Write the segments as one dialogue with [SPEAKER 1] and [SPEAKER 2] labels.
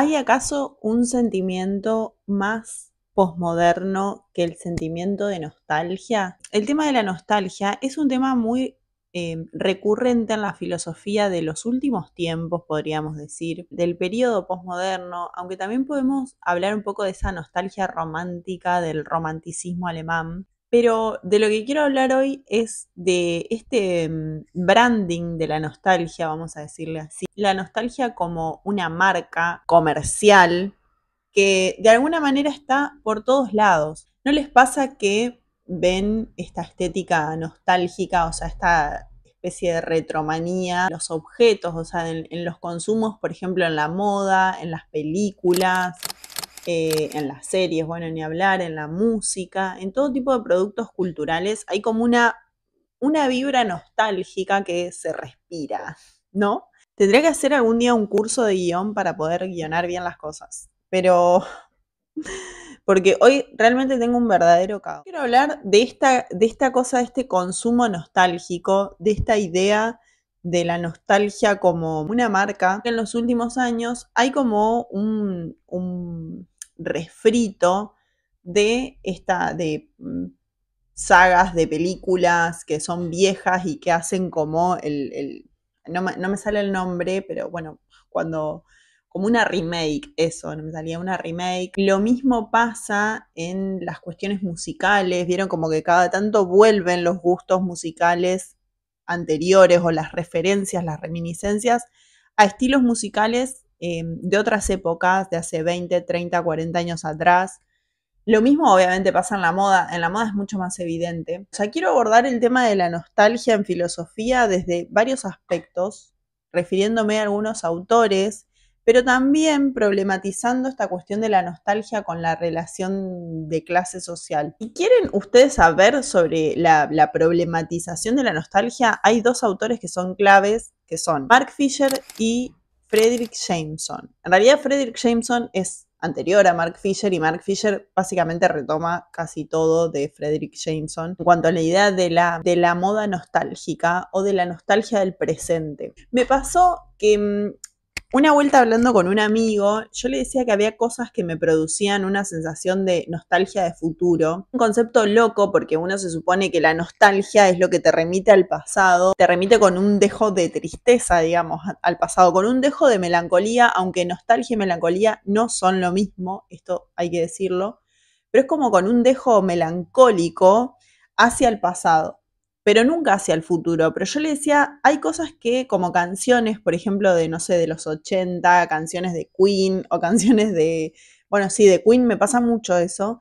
[SPEAKER 1] ¿Hay acaso un sentimiento más posmoderno que el sentimiento de nostalgia? El tema de la nostalgia es un tema muy recurrente en la filosofía de los últimos tiempos, podríamos decir, del periodo posmoderno, aunque también podemos hablar un poco de esa nostalgia romántica, del romanticismo alemán. Pero de lo que quiero hablar hoy es de este branding de la nostalgia, vamos a decirle así. La nostalgia como una marca comercial que de alguna manera está por todos lados. ¿No les pasa que ven esta estética nostálgica, o sea, esta especie de retromanía, los objetos, o sea, en los consumos, por ejemplo, en la moda, en las películas, en las series, bueno, ni hablar, en la música, en todo tipo de productos culturales, hay como una vibra nostálgica que se respira, ¿no? Tendría que hacer algún día un curso de guión para poder guionar bien las cosas, pero porque hoy realmente tengo un verdadero caos. Quiero hablar de esta cosa, de este consumo nostálgico, de esta idea de la nostalgia como una marca. En los últimos años hay como un refrito de sagas de películas que son viejas y que hacen como no me sale el nombre, pero bueno, cuando como una remake, eso, no me salía una remake. Lo mismo pasa en las cuestiones musicales, vieron como que cada tanto vuelven los gustos musicales anteriores o las referencias, las reminiscencias a estilos musicales de otras épocas, de hace 20, 30, 40 años atrás. Lo mismo obviamente pasa en la moda es mucho más evidente. O sea, quiero abordar el tema de la nostalgia en filosofía desde varios aspectos, refiriéndome a algunos autores, pero también problematizando esta cuestión de la nostalgia con la relación de clase social. ¿Y quieren ustedes saber sobre la problematización de la nostalgia? Hay dos autores que son claves, que son Mark Fisher y Fredric Jameson. En realidad Fredric Jameson es anterior a Mark Fisher y Mark Fisher básicamente retoma casi todo de Fredric Jameson en cuanto a la idea de la moda nostálgica o de la nostalgia del presente. Me pasó que una vuelta hablando con un amigo, yo le decía que había cosas que me producían una sensación de nostalgia de futuro. Un concepto loco porque uno se supone que la nostalgia es lo que te remite al pasado, te remite con un dejo de tristeza, digamos, al pasado, con un dejo de melancolía, aunque nostalgia y melancolía no son lo mismo, esto hay que decirlo, pero es como con un dejo melancólico hacia el pasado, pero nunca hacia el futuro. Pero yo le decía, hay cosas que, como canciones, por ejemplo, de, no sé, de los 80, canciones de Queen o canciones de, bueno, sí, de Queen me pasa mucho eso,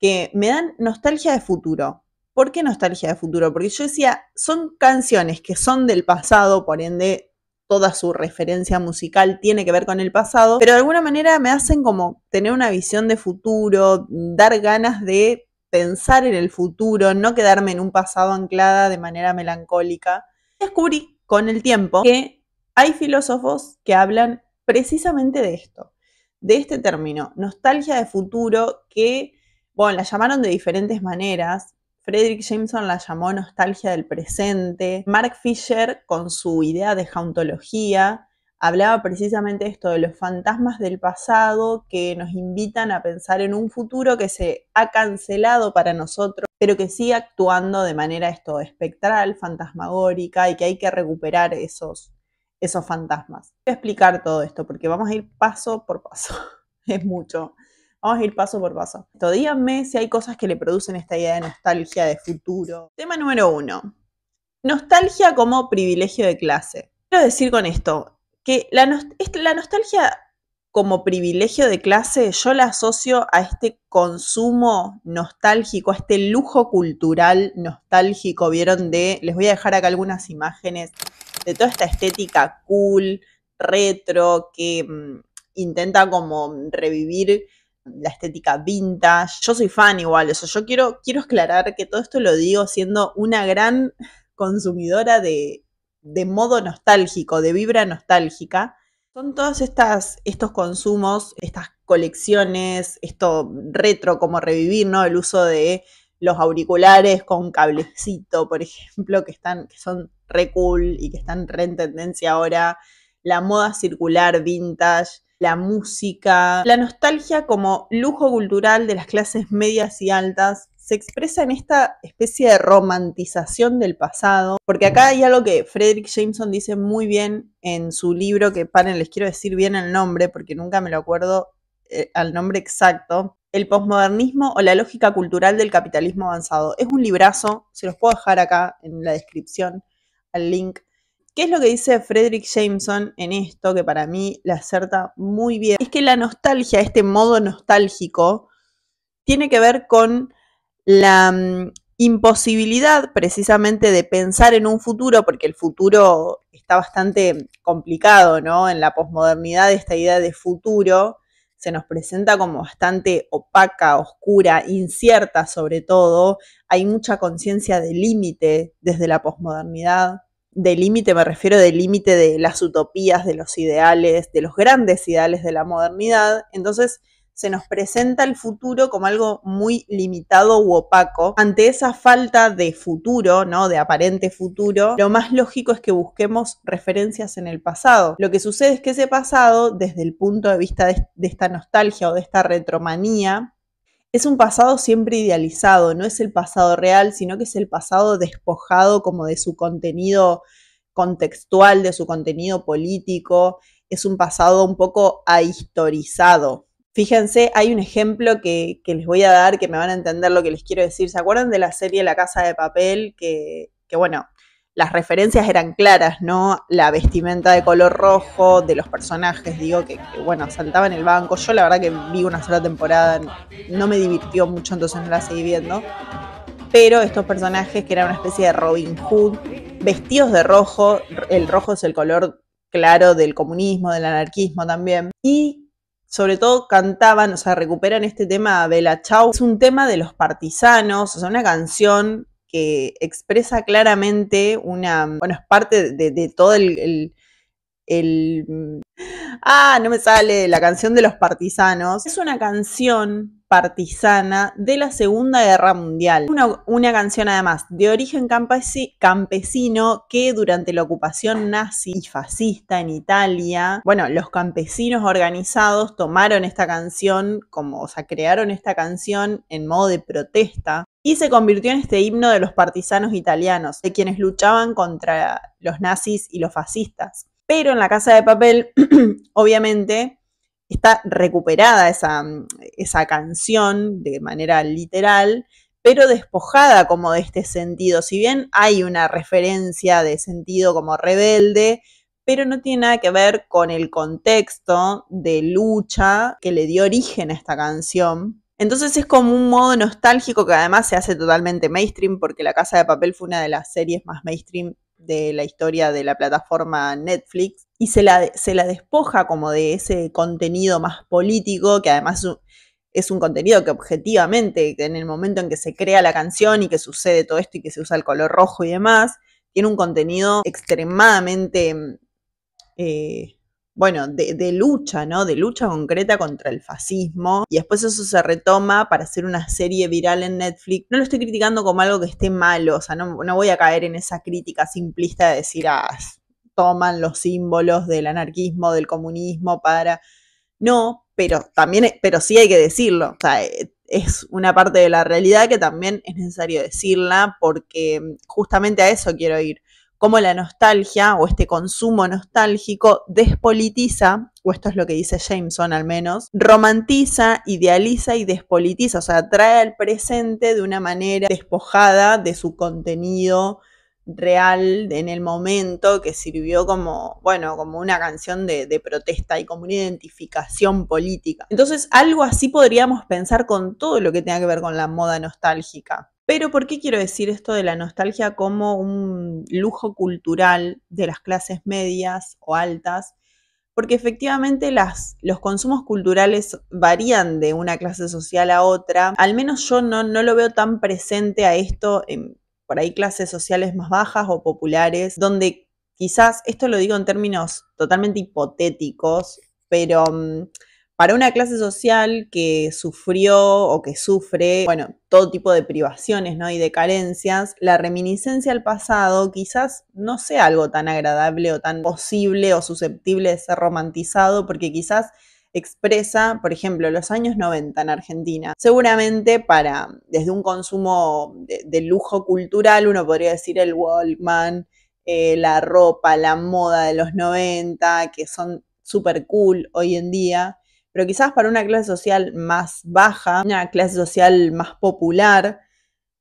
[SPEAKER 1] que me dan nostalgia de futuro. ¿Por qué nostalgia de futuro? Porque yo decía, son canciones que son del pasado, por ende, toda su referencia musical tiene que ver con el pasado, pero de alguna manera me hacen como tener una visión de futuro, dar ganas de pensar en el futuro, no quedarme en un pasado anclada de manera melancólica. Descubrí con el tiempo que hay filósofos que hablan precisamente de esto, de este término, nostalgia de futuro, que, bueno, la llamaron de diferentes maneras. Fredric Jameson la llamó nostalgia del presente. Mark Fisher, con su idea de jauntología, hablaba precisamente esto de los fantasmas del pasado que nos invitan a pensar en un futuro que se ha cancelado para nosotros, pero que sigue actuando de manera espectral, fantasmagórica, y que hay que recuperar esos fantasmas. Voy a explicar todo esto porque vamos a ir paso por paso. Es mucho. Vamos a ir paso por paso. Díganme si hay cosas que le producen esta idea de nostalgia de futuro. Tema número 1. Nostalgia como privilegio de clase. Quiero decir con esto que la nostalgia como privilegio de clase yo la asocio a este consumo nostálgico, a este lujo cultural nostálgico. ¿Vieron? Les voy a dejar acá algunas imágenes de toda esta estética cool, retro, que intenta como revivir la estética vintage. Yo soy fan igual, eso. Yo quiero aclarar que todo esto lo digo siendo una gran consumidora de modo nostálgico, de vibra nostálgica. Son todos estos consumos, estas colecciones, esto retro, como revivir, ¿no? El uso de los auriculares con cablecito, por ejemplo, que son re cool y que están re en tendencia ahora. La moda circular vintage, la música. La nostalgia como lujo cultural de las clases medias y altas se expresa en esta especie de romantización del pasado, porque acá hay algo que Fredric Jameson dice muy bien en su libro, que paren, les quiero decir bien el nombre, porque nunca me lo acuerdo al nombre exacto, El posmodernismo o la lógica cultural del capitalismo avanzado. Es un librazo, se los puedo dejar acá en la descripción, al link. ¿Qué es lo que dice Fredric Jameson en esto, que para mí le acerta muy bien? Es que la nostalgia, este modo nostálgico, tiene que ver con la imposibilidad precisamente de pensar en un futuro, porque el futuro está bastante complicado, ¿no? En la posmodernidad esta idea de futuro se nos presenta como bastante opaca, oscura, incierta sobre todo. Hay mucha conciencia de límite desde la posmodernidad. De límite me refiero de límite de las utopías, de los ideales, de los grandes ideales de la modernidad. Entonces, se nos presenta el futuro como algo muy limitado u opaco. Ante esa falta de futuro, ¿no? De aparente futuro, lo más lógico es que busquemos referencias en el pasado. Lo que sucede es que ese pasado, desde el punto de vista de esta nostalgia o de esta retromanía, es un pasado siempre idealizado, no es el pasado real, sino que es el pasado despojado como de su contenido contextual, de su contenido político, es un pasado un poco ahistorizado. Fíjense, hay un ejemplo que les voy a dar que me van a entender lo que les quiero decir. ¿Se acuerdan de la serie La Casa de Papel? Que bueno, las referencias eran claras, ¿no? La vestimenta de color rojo de los personajes, digo, que bueno, saltaba en el banco. Yo la verdad que vi una sola temporada, no me divirtió mucho, entonces no la seguí viendo. Pero estos personajes, que eran una especie de Robin Hood, vestidos de rojo, el rojo es el color claro del comunismo, del anarquismo también, y sobre todo cantaban, o sea, recuperan este tema Bella Ciao, es un tema de los partisanos, o sea, una canción que expresa claramente bueno, es parte de todo no me sale, la canción de los partisanos. Es una canción partisana de la Segunda Guerra Mundial. Una canción además de origen campesino que durante la ocupación nazi y fascista en Italia, bueno, los campesinos organizados tomaron esta canción o sea, crearon esta canción en modo de protesta y se convirtió en este himno de los partisanos italianos, de quienes luchaban contra los nazis y los fascistas. Pero en La Casa de Papel, obviamente, está recuperada esa canción de manera literal, pero despojada como de este sentido. Si bien hay una referencia de sentido como rebelde, pero no tiene nada que ver con el contexto de lucha que le dio origen a esta canción. Entonces es como un modo nostálgico que además se hace totalmente mainstream, porque La Casa de Papel fue una de las series más mainstream de la historia de la plataforma Netflix, y se la despoja como de ese contenido más político, que además es un contenido que objetivamente, en el momento en que se crea la canción y que sucede todo esto y que se usa el color rojo y demás, tiene un contenido extremadamente bueno, de lucha, ¿no? De lucha concreta contra el fascismo. Y después eso se retoma para hacer una serie viral en Netflix. No lo estoy criticando como algo que esté malo, o sea, no voy a caer en esa crítica simplista de decir, toman los símbolos del anarquismo, del comunismo para... No, pero sí hay que decirlo. O sea, es una parte de la realidad que también es necesario decirla, porque justamente a eso quiero ir. Cómo la nostalgia o este consumo nostálgico despolitiza, o esto es lo que dice Jameson al menos, romantiza, idealiza y despolitiza, o sea, trae al presente de una manera despojada de su contenido real en el momento, que sirvió como, bueno, como una canción de protesta y como una identificación política. Entonces, algo así podríamos pensar con todo lo que tenga que ver con la moda nostálgica. Pero ¿por qué quiero decir esto de la nostalgia como un lujo cultural de las clases medias o altas? Porque efectivamente los consumos culturales varían de una clase social a otra. Al menos yo no lo veo tan presente a esto en por ahí clases sociales más bajas o populares, donde quizás, esto lo digo en términos totalmente hipotéticos, pero Para una clase social que sufrió o que sufre, bueno, todo tipo de privaciones, ¿no? Y de carencias, la reminiscencia al pasado quizás no sea algo tan agradable o tan posible o susceptible de ser romantizado, porque quizás expresa, por ejemplo, los años 90 en Argentina. Seguramente desde un consumo de lujo cultural, uno podría decir el Walkman, la ropa, la moda de los 90, que son súper cool hoy en día, pero quizás para una clase social más baja, una clase social más popular,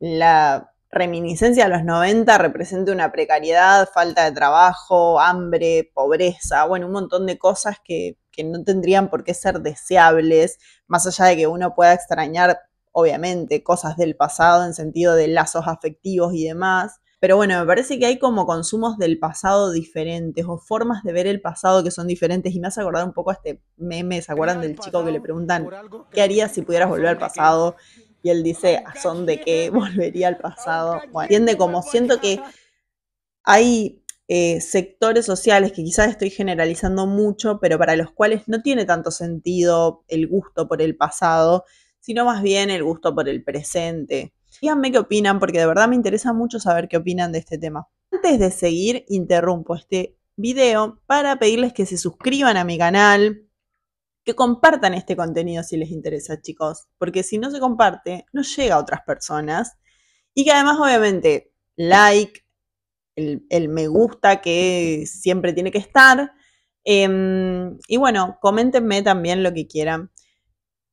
[SPEAKER 1] la reminiscencia de los 90 representa una precariedad, falta de trabajo, hambre, pobreza, bueno, un montón de cosas que no tendrían por qué ser deseables, más allá de que uno pueda extrañar, obviamente, cosas del pasado en sentido de lazos afectivos y demás. Pero bueno, me parece que hay como consumos del pasado diferentes o formas de ver el pasado que son diferentes y me hace acordar un poco a este meme, ¿se acuerdan del chico que le preguntan qué harías si pudieras volver al pasado? Y él dice, ¿a son de qué volvería al pasado? Bueno, entiende como siento que hay sectores sociales que quizás estoy generalizando mucho, pero para los cuales no tiene tanto sentido el gusto por el pasado, sino más bien el gusto por el presente. Díganme qué opinan, porque de verdad me interesa mucho saber qué opinan de este tema. Antes de seguir, interrumpo este video para pedirles que se suscriban a mi canal, que compartan este contenido si les interesa, chicos, porque si no se comparte, no llega a otras personas. Y que además, obviamente, like, el me gusta que siempre tiene que estar. Y bueno, coméntenme también lo que quieran.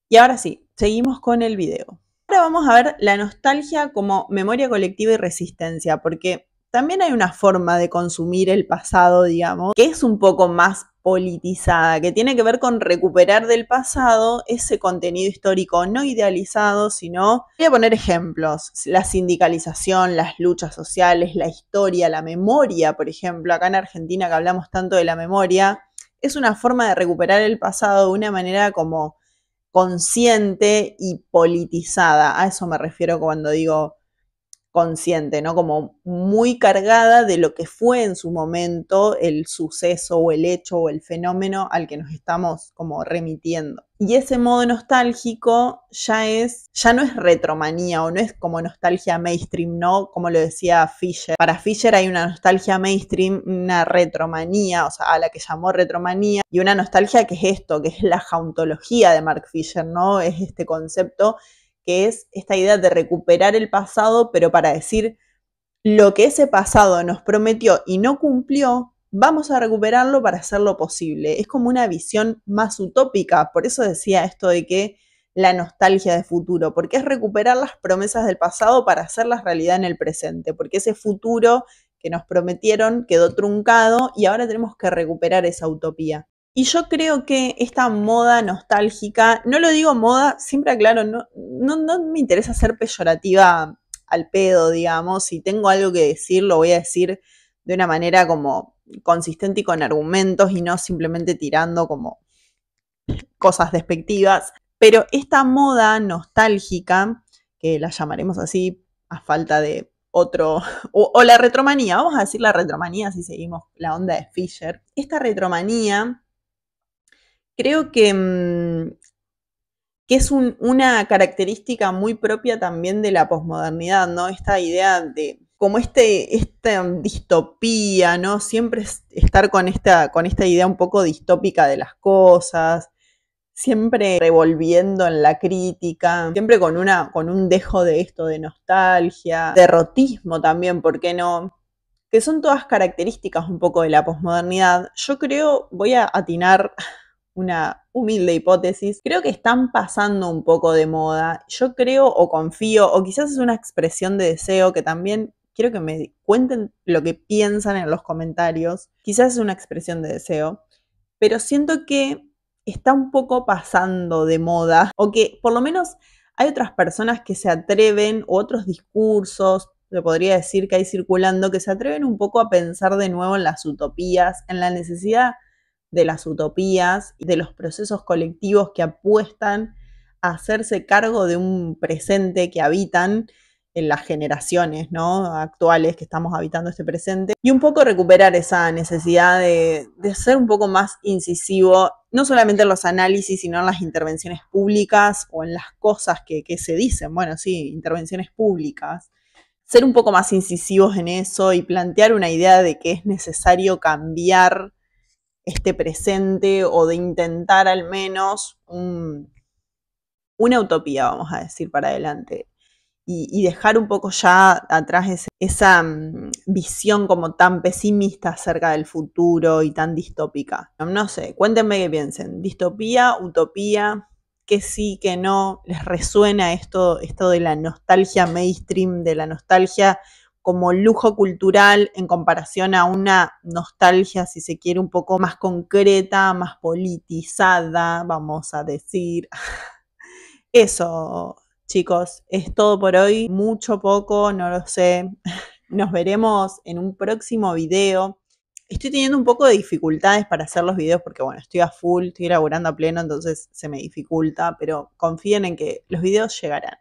[SPEAKER 1] Y ahora sí, seguimos con el video. Ahora vamos a ver la nostalgia como memoria colectiva y resistencia, porque también hay una forma de consumir el pasado, digamos, que es un poco más politizada, que tiene que ver con recuperar del pasado ese contenido histórico no idealizado, sino, voy a poner ejemplos, la sindicalización, las luchas sociales, la historia, la memoria, por ejemplo, acá en Argentina que hablamos tanto de la memoria, es una forma de recuperar el pasado de una manera como consciente y politizada. A eso me refiero cuando digo consciente, ¿no? Como muy cargada de lo que fue en su momento el suceso o el hecho o el fenómeno al que nos estamos como remitiendo. Y ese modo nostálgico ya no es retromanía o no es como nostalgia mainstream, ¿no? Como lo decía Fisher. Para Fisher hay una nostalgia mainstream, una retromanía, o sea, a la que llamó retromanía, y una nostalgia que es esto, que es la jauntología de Mark Fisher, ¿no? Es este concepto que es esta idea de recuperar el pasado, pero para decir lo que ese pasado nos prometió y no cumplió, vamos a recuperarlo para hacerlo posible. Es como una visión más utópica, por eso decía esto de que la nostalgia de futuro, porque es recuperar las promesas del pasado para hacerlas realidad en el presente, porque ese futuro que nos prometieron quedó truncado y ahora tenemos que recuperar esa utopía. Y yo creo que esta moda nostálgica, no lo digo moda, siempre aclaro, no me interesa ser peyorativa al pedo, digamos. Si tengo algo que decir, lo voy a decir de una manera como consistente y con argumentos y no simplemente tirando como cosas despectivas. Pero esta moda nostálgica, que la llamaremos así a falta de otro, o la retromanía, vamos a decir la retromanía si seguimos la onda de Fisher. Esta retromanía creo que es una característica muy propia también de la posmodernidad, ¿no? Esta idea de como esta distopía, ¿no? Siempre estar con esta idea un poco distópica de las cosas, siempre revolviendo en la crítica, siempre con un dejo de esto de nostalgia, derrotismo también, ¿por qué no? Que son todas características un poco de la posmodernidad. Yo creo, voy a atinar una humilde hipótesis, creo que están pasando un poco de moda. Yo creo o confío, o quizás es una expresión de deseo que también quiero que me cuenten lo que piensan en los comentarios. Quizás es una expresión de deseo, pero siento que está un poco pasando de moda, o que por lo menos hay otras personas que se atreven, o otros discursos, se podría decir que hay circulando, que se atreven un poco a pensar de nuevo en las utopías, en la necesidad de las utopías y de los procesos colectivos que apuestan a hacerse cargo de un presente que habitan en las generaciones, ¿no? Actuales que estamos habitando este presente, y un poco recuperar esa necesidad de ser un poco más incisivo, no solamente en los análisis, sino en las intervenciones públicas o en las cosas que se dicen, bueno, sí, intervenciones públicas, ser un poco más incisivos en eso y plantear una idea de que es necesario cambiar este presente o de intentar al menos una utopía, vamos a decir, para adelante. Y dejar un poco ya atrás esa visión como tan pesimista acerca del futuro y tan distópica. No sé, cuéntenme qué piensen. ¿Distopía, utopía? ¿Qué sí, qué no? ¿Les resuena esto de la nostalgia mainstream, de la nostalgia como lujo cultural en comparación a una nostalgia, si se quiere, un poco más concreta, más politizada, vamos a decir? Eso, chicos, es todo por hoy. Mucho, poco, no lo sé. Nos veremos en un próximo video. Estoy teniendo un poco de dificultades para hacer los videos porque, bueno, estoy a full, estoy laburando a pleno, entonces se me dificulta, pero confíen en que los videos llegarán.